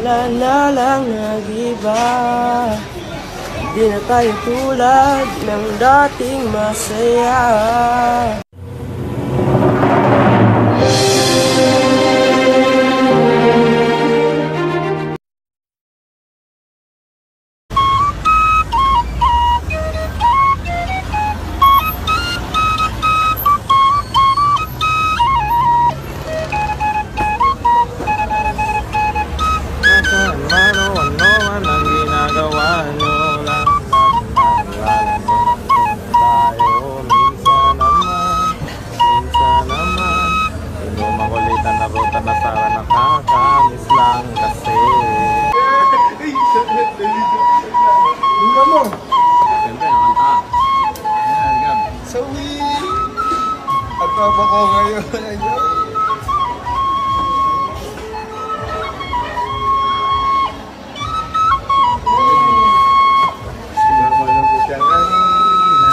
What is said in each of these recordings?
Wala na lang nag-iba. Di na tayo tulad ng dating masaya. Nasara nakakamiss lang kasi. Tingnan mo. Siyempre, nakanta. Sawi. At papa ko ngayon. Sinabalo ko siya kanina.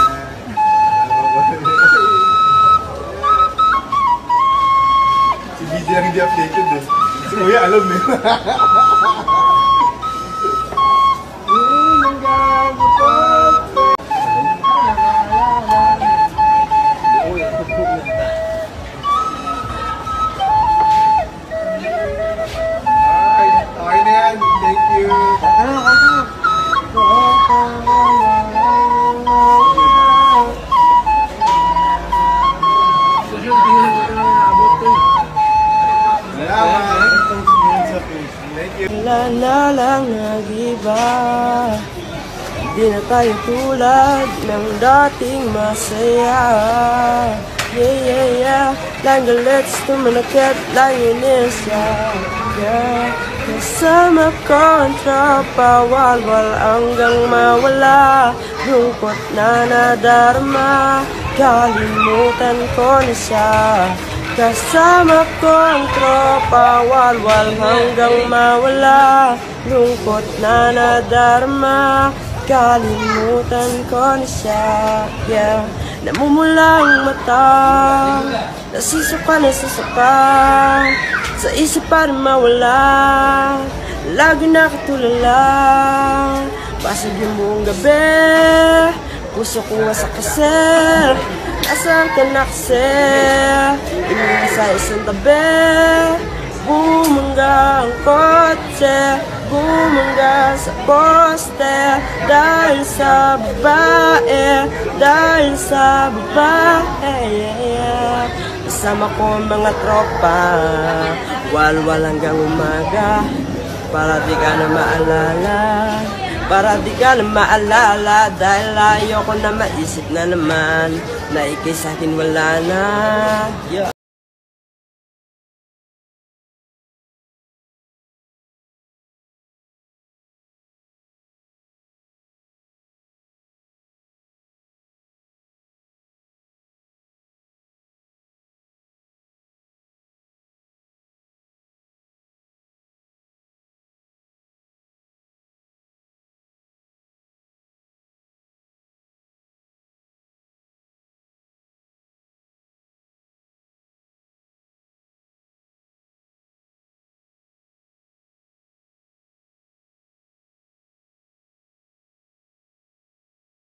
Si BJ ang hindi updated eh. Si Kuya alam eh. Okay na yan. Thank you. Wala na lang nag-iba. Di na tayo tulad ng dating masaya. Yeah, yeah, yeah. Langgalets tumanakit, langinis, yeah. Kasama ko ang tropa, walwal hanggang mawala. Lungkot na nadarama, kalimutan ko na siya. Kasama ko ang tropa, walwal hanggang mawala. Lungkot na nadarama, kalimutan ko na siya, yeah. Namumula ang mata, nasisuka, sa isip pa rin mawala. Lagi nakatulala, basag yung buong gabi. Puso ko nga sa kasi, nasaan ka na kasi? Inuwi sa isang tabi, bumangga ang kotse, bumangga sa poste. Dahil sa babae, dahil sa babae. Kasama ko mga tropa, walwal hanggang umaga. Para di ka na maalala, para di ka na maalala. Dahil ayoko na maisip na naman na ikay sa'kin wala na, yeah.